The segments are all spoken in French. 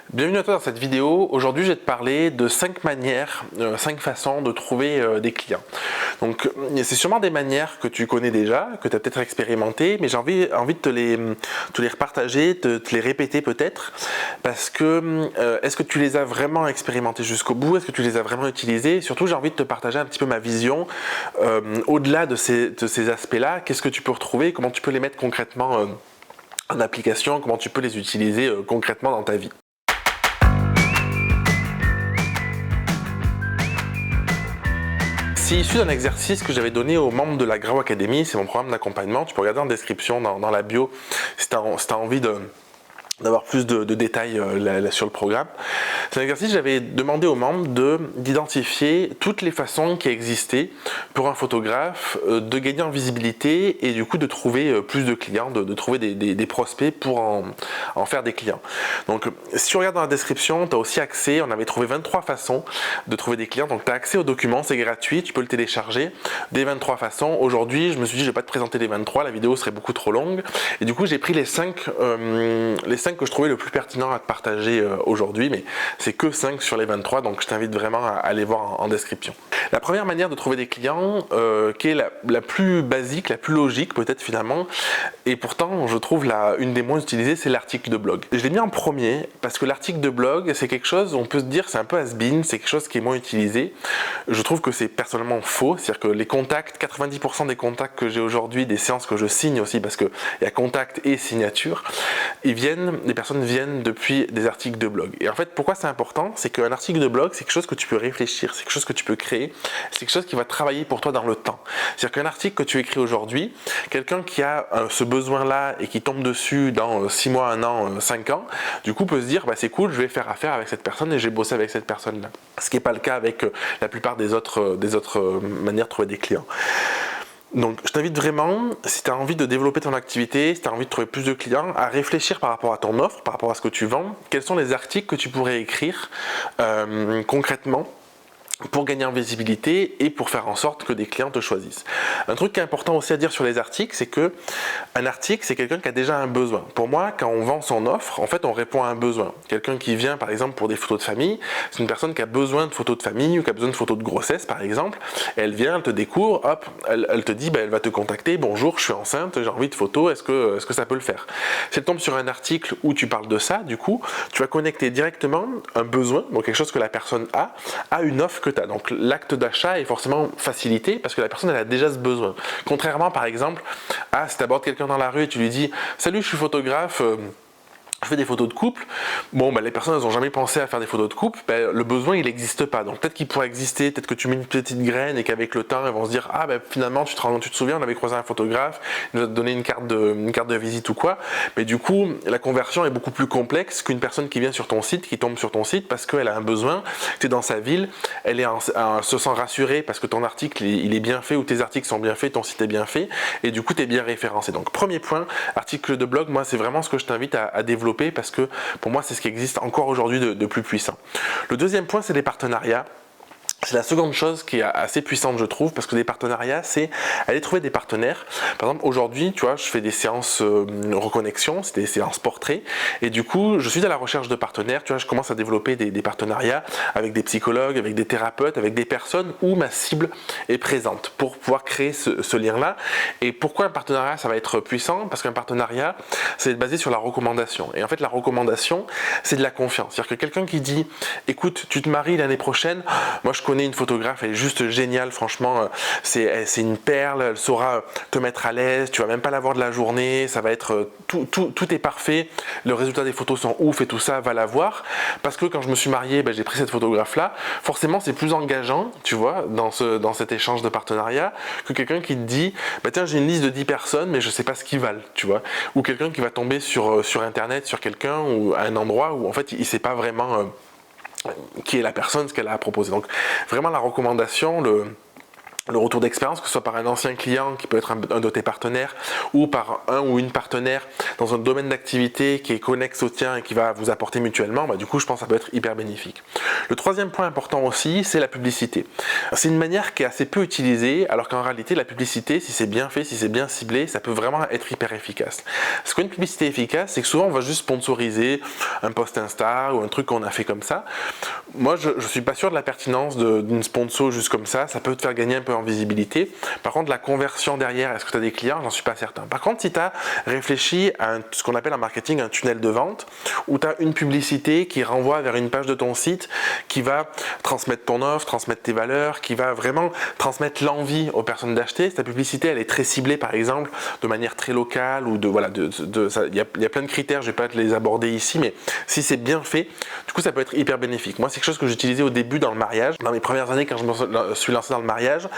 Bienvenue à toi dans cette vidéo. Aujourd'hui, je vais te parler de 5 manières, 5 façons de trouver des clients. Donc, c'est sûrement des manières que tu connais déjà, que tu as peut-être expérimenté, mais j'ai envie de te les repartager, te les répéter peut-être, parce que est-ce que tu les as vraiment expérimentés jusqu'au bout? Est-ce que tu les as vraiment utilisés? Surtout, j'ai envie de te partager un petit peu ma vision au-delà de ces aspects-là. Qu'est-ce que tu peux retrouver? Comment tu peux les mettre concrètement en application? Comment tu peux les utiliser concrètement dans ta vie? C'est issu d'un exercice que j'avais donné aux membres de la Grow Academy, c'est mon programme d'accompagnement. Tu peux regarder en description dans la bio si tu as envie d'avoir plus de détails sur le programme. C'est un exercice, j'avais demandé aux membres d'identifier toutes les façons qui existaient pour un photographe de gagner en visibilité et du coup de trouver plus de clients, de trouver des prospects pour en faire des clients. Donc si tu regardes dans la description, tu as aussi accès, on avait trouvé 23 façons de trouver des clients, donc tu as accès au document, c'est gratuit, tu peux le télécharger, des 23 façons. Aujourd'hui, je me suis dit je ne vais pas te présenter les 23, la vidéo serait beaucoup trop longue, et du coup j'ai pris les 5 que je trouvais le plus pertinent à te partager aujourd'hui, mais c'est que 5 sur les 23, donc je t'invite vraiment à aller voir en description. La première manière de trouver des clients, qui est la plus basique, la plus logique peut-être finalement, et pourtant je trouve une des moins utilisées, c'est l'article de blog. Je l'ai mis en premier parce que l'article de blog, c'est quelque chose, on peut se dire, c'est un peu has-been, c'est quelque chose qui est moins utilisé. Je trouve que c'est personnellement faux, c'est-à-dire que les contacts, 90% des contacts que j'ai aujourd'hui, des séances que je signe aussi, parce qu'il y a contact et signature, les personnes viennent depuis des articles de blog. Et en fait, pourquoi c'est important? C'est qu'un article de blog, c'est quelque chose que tu peux réfléchir, c'est quelque chose que tu peux créer, c'est quelque chose qui va travailler pour toi dans le temps. C'est-à-dire qu'un article que tu écris aujourd'hui, quelqu'un qui a ce besoin-là et qui tombe dessus dans 6 mois, 1 an, 5 ans, du coup peut se dire, bah, c'est cool, je vais faire affaire avec cette personne et je vais bosser avec cette personne-là. Ce qui n'est pas le cas avec la plupart des autres manières de trouver des clients. Donc je t'invite vraiment, si tu as envie de développer ton activité, si tu as envie de trouver plus de clients, à réfléchir par rapport à ton offre, par rapport à ce que tu vends, quels sont les articles que tu pourrais écrire concrètement pour gagner en visibilité et pour faire en sorte que des clients te choisissent. Un truc qui est important aussi à dire sur les articles, c'est que un article, c'est quelqu'un qui a déjà un besoin. Pour moi, quand on vend son offre, en fait, on répond à un besoin. Quelqu'un qui vient, par exemple, pour des photos de famille, c'est une personne qui a besoin de photos de famille ou qui a besoin de photos de grossesse, par exemple. Et elle vient, elle te découvre, hop, elle te dit, elle va te contacter, bonjour, je suis enceinte, j'ai envie de photos, est-ce que ça peut le faire? Si elle tombe sur un article où tu parles de ça, du coup, tu vas connecter directement un besoin, donc quelque chose que la personne a, à une offre que tu as. Donc l'acte d'achat est forcément facilité parce que la personne elle a déjà ce besoin. Contrairement par exemple à si tu abordes quelqu'un dans la rue et tu lui dis salut, je suis photographe, je fais des photos de couple. Bon, les personnes elles n'ont jamais pensé à faire des photos de couple, le besoin il n'existe pas. Donc peut-être qu'il pourrait exister, peut-être que tu mets une petite graine et qu'avec le temps ils vont se dire finalement tu te souviens, on avait croisé un photographe, il nous a donné une carte de visite ou quoi. Mais du coup la conversion est beaucoup plus complexe qu'une personne qui vient sur ton site, qui tombe sur ton site parce qu'elle a un besoin, tu es dans sa ville, elle se sent rassurée parce que ton article il est bien fait ou tes articles sont bien faits, ton site est bien fait et du coup tu es bien référencé. Donc premier point, article de blog, moi c'est vraiment ce que je t'invite à développer parce que pour moi c'est ce qui existe encore aujourd'hui de plus puissant. Le deuxième point, c'est les partenariats. C'est la seconde chose qui est assez puissante je trouve, parce que des partenariats, c'est aller trouver des partenaires. Par exemple aujourd'hui, tu vois, je fais des séances reconnexion, c'est des séances portraits, et du coup je suis à la recherche de partenaires, tu vois, je commence à développer des partenariats avec des psychologues, avec des thérapeutes, avec des personnes où ma cible est présente, pour pouvoir créer ce lien-là. Et pourquoi un partenariat ça va être puissant? Parce qu'un partenariat, c'est basé sur la recommandation. Et en fait la recommandation, c'est de la confiance. C'est-à-dire que quelqu'un qui dit, écoute, tu te maries l'année prochaine, moi je connais une photographe, elle est juste géniale, franchement, c'est une perle, elle saura te mettre à l'aise, tu vas même pas la voir de la journée, ça va être tout est parfait, le résultat des photos sont ouf et tout ça, va la voir, parce que quand je me suis marié, j'ai pris cette photographe là, forcément c'est plus engageant, tu vois, dans cet échange de partenariat, que quelqu'un qui te dit, tiens j'ai une liste de 10 personnes, mais je sais pas ce qu'ils valent, tu vois, ou quelqu'un qui va tomber sur internet, sur quelqu'un, ou à un endroit où en fait il sait pas vraiment qui est la personne, ce qu'elle a à proposer. Donc vraiment la recommandation, le retour d'expérience, que ce soit par un ancien client qui peut être un de tes partenaires ou par un ou une partenaire dans un domaine d'activité qui est connexe au tien et qui va vous apporter mutuellement, du coup je pense que ça peut être hyper bénéfique. Le troisième point important aussi, c'est la publicité. C'est une manière qui est assez peu utilisée, alors qu'en réalité la publicité, si c'est bien fait, si c'est bien ciblé, ça peut vraiment être hyper efficace. Ce qu'une publicité efficace, c'est que souvent on va juste sponsoriser un post Insta ou un truc qu'on a fait comme ça. Moi je suis pas sûr de la pertinence d'une sponsor juste comme ça peut te faire gagner un peu en visibilité. Par contre, la conversion derrière, est-ce que tu as des clients? J'en suis pas certain. Par contre, si tu as réfléchi à ce qu'on appelle en marketing un tunnel de vente, où tu as une publicité qui renvoie vers une page de ton site, qui va transmettre ton offre, transmettre tes valeurs, qui va vraiment transmettre l'envie aux personnes d'acheter. Si ta publicité, elle est très ciblée, par exemple, de manière très locale, ou il y a plein de critères, je vais pas te les aborder ici, mais si c'est bien fait, du coup, ça peut être hyper bénéfique. Moi, c'est quelque chose que j'utilisais au début dans le mariage. Dans mes premières années, quand je me suis lancé dans le mariage,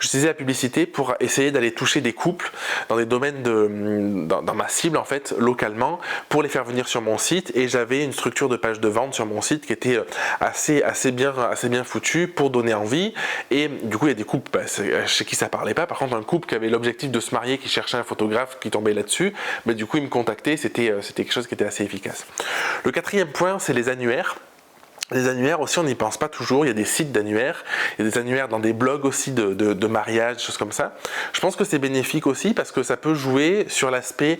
j'utilisais la publicité pour essayer d'aller toucher des couples dans des domaines dans ma cible en fait, localement, pour les faire venir sur mon site, et j'avais une structure de page de vente sur mon site qui était assez bien foutue pour donner envie. Et du coup il y a des couples chez qui ça parlait pas. Par contre, un couple qui avait l'objectif de se marier, qui cherchait un photographe, qui tombait là-dessus, du coup il me contactait. C'était quelque chose qui était assez efficace. Le quatrième point, c'est les annuaires. Les annuaires aussi, on n'y pense pas toujours. Il y a des sites d'annuaires, il y a des annuaires dans des blogs aussi de mariage, des choses comme ça. Je pense que c'est bénéfique aussi parce que ça peut jouer sur l'aspect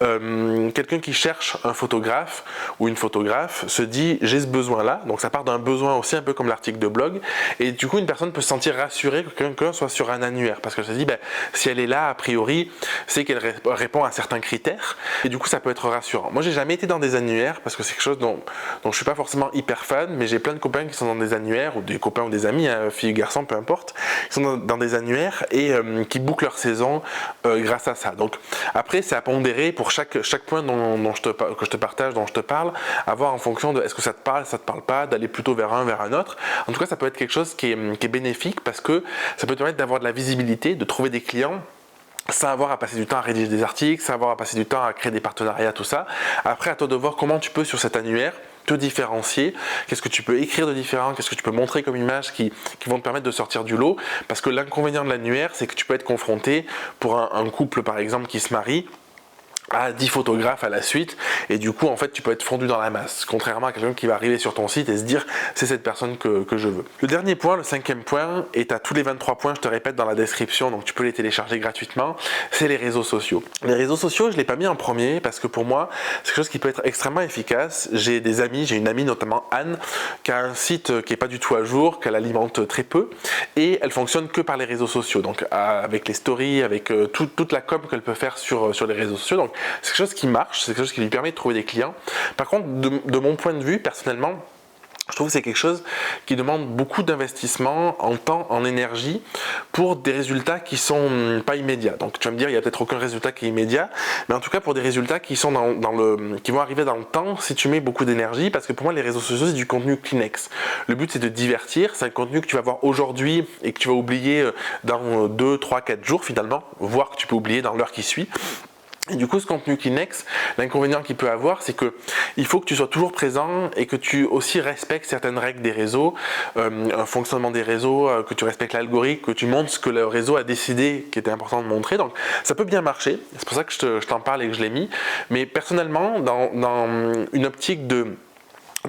quelqu'un qui cherche un photographe ou une photographe se dit j'ai ce besoin-là. Donc ça part d'un besoin aussi, un peu comme l'article de blog. Et du coup, une personne peut se sentir rassurée que quelqu'un soit sur un annuaire parce qu'elle se dit si elle est là, a priori, c'est qu'elle répond à certains critères. Et du coup, ça peut être rassurant. Moi, j'ai jamais été dans des annuaires parce que c'est quelque chose dont je suis pas forcément hyper fan. Mais j'ai plein de copains qui sont dans des annuaires, ou des copains ou des amis, filles ou garçons, peu importe, qui sont dans des annuaires et qui bouclent leur saison grâce à ça. Donc après, c'est à pondérer pour chaque point que je te partage, dont je te parle, à voir en fonction de est-ce que ça te parle, ça te parle pas, d'aller plutôt vers un autre. En tout cas, ça peut être quelque chose qui est bénéfique parce que ça peut te permettre d'avoir de la visibilité, de trouver des clients, sans avoir à passer du temps à rédiger des articles, sans avoir à passer du temps à créer des partenariats, tout ça. Après, à toi de voir comment tu peux, sur cet annuaire, te différencier, qu'est-ce que tu peux écrire de différent, qu'est-ce que tu peux montrer comme image qui vont te permettre de sortir du lot. Parce que l'inconvénient de l'annuaire, c'est que tu peux être confronté pour un couple, par exemple, qui se marie, à 10 photographes à la suite, et du coup en fait tu peux être fondu dans la masse, contrairement à quelqu'un qui va arriver sur ton site et se dire c'est cette personne que je veux. Le dernier point, le cinquième point, et tu as tous les 23 points, je te répète, dans la description, donc tu peux les télécharger gratuitement, c'est les réseaux sociaux. Les réseaux sociaux, je ne l'ai pas mis en premier parce que pour moi c'est quelque chose qui peut être extrêmement efficace. J'ai des amis, j'ai une amie notamment Anne qui a un site qui n'est pas du tout à jour, qu'elle alimente très peu, et elle fonctionne que par les réseaux sociaux, donc avec les stories, avec toute la com qu'elle peut faire sur les réseaux sociaux. Donc c'est quelque chose qui marche, c'est quelque chose qui lui permet de trouver des clients. Par contre, de mon point de vue, personnellement, je trouve que c'est quelque chose qui demande beaucoup d'investissement en temps, en énergie, pour des résultats qui sont pas immédiats. Donc tu vas me dire, il n'y a peut-être aucun résultat qui est immédiat, mais en tout cas pour des résultats qui sont qui vont arriver dans le temps si tu mets beaucoup d'énergie, parce que pour moi les réseaux sociaux c'est du contenu Kleenex. Le but c'est de divertir, c'est un contenu que tu vas voir aujourd'hui et que tu vas oublier dans 2, 3, 4 jours finalement, voire que tu peux oublier dans l'heure qui suit. Et du coup, ce contenu Kleenex, l'inconvénient qu'il peut avoir, c'est que il faut que tu sois toujours présent et que tu aussi respectes certaines règles des réseaux, un fonctionnement des réseaux, que tu respectes l'algorithme, que tu montres ce que le réseau a décidé qui était important de montrer. Donc, ça peut bien marcher. C'est pour ça que je t'en parle et que je l'ai mis. Mais personnellement, dans une optique de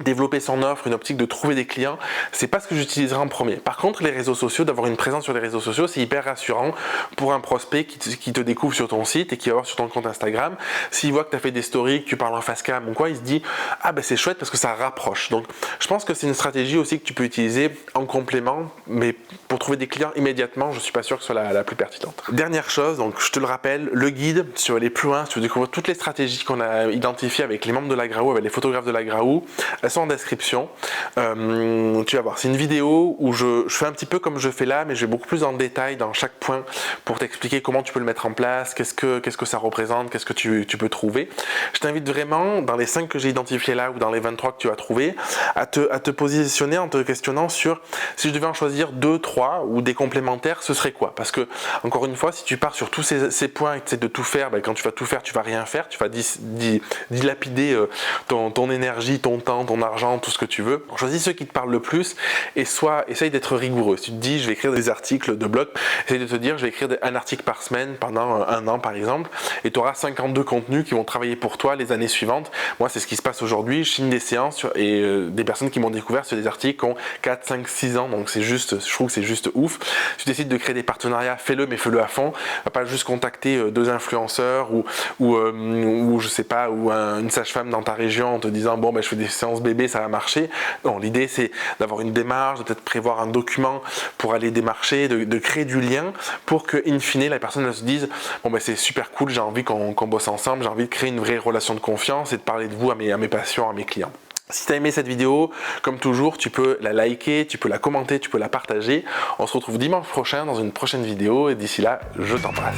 développer son offre, une optique de trouver des clients, c'est pas ce que j'utiliserai en premier. Par contre, les réseaux sociaux, d'avoir une présence sur les réseaux sociaux, c'est hyper rassurant pour un prospect qui te découvre sur ton site et qui va voir sur ton compte Instagram. S'il voit que tu as fait des stories, que tu parles en face cam ou quoi, il se dit « Ah ben c'est chouette parce que ça rapproche ». Donc je pense que c'est une stratégie aussi que tu peux utiliser en complément, mais pour trouver des clients immédiatement, je suis pas sûr que ce soit la plus pertinente. Dernière chose, donc je te le rappelle, le guide sur les plus loin, si tu veux découvrir toutes les stratégies qu'on a identifiées avec les membres de la GRAOU, avec les photographes de la GRAOU, elles sont en description. Tu vas voir, c'est une vidéo où je fais un petit peu comme je fais là, mais je vais beaucoup plus en détail dans chaque point pour t'expliquer comment tu peux le mettre en place, qu'est-ce que ça représente, qu'est-ce que tu peux trouver. Je t'invite vraiment, dans les 5 que j'ai identifiés là ou dans les 23 que tu vas trouver, à te positionner en te questionnant sur si je devais en choisir 2, 3 ou des complémentaires, ce serait quoi? Parce que, encore une fois, si tu pars sur tous ces points et que tu essaies de tout faire, quand tu vas tout faire, tu vas rien faire, tu vas dilapider ton énergie, ton temps, ton argent, tout ce que tu veux. Choisis ceux qui te parlent le plus et essaye d'être rigoureux. Si tu te dis je vais écrire des articles de blog, essaye de te dire je vais écrire un article par semaine pendant un an par exemple, et tu auras 52 contenus qui vont travailler pour toi les années suivantes. Moi c'est ce qui se passe aujourd'hui, je signe des séances et des personnes qui m'ont découvert sur des articles qui ont 4, 5, 6 ans, donc c'est juste, je trouve que c'est juste ouf. Si tu décides de créer des partenariats, fais-le, mais fais-le à fond. Va pas juste contacter 2 influenceurs ou je sais pas, ou une sage-femme dans ta région en te disant bon ben je fais des séances bébés, ça va marcher. Non, l'idée c'est d'avoir une démarche, de peut-être prévoir un document pour aller démarcher, de créer du lien pour que in fine la personne se dise bon ben c'est super cool, j'ai envie qu'on bosse ensemble, j'ai envie de créer une vraie relation de confiance et de parler de vous à mes patients, à mes clients. Si tu as aimé cette vidéo, comme toujours, tu peux la liker, tu peux la commenter, tu peux la partager. On se retrouve dimanche prochain dans une prochaine vidéo et d'ici là, je t'embrasse.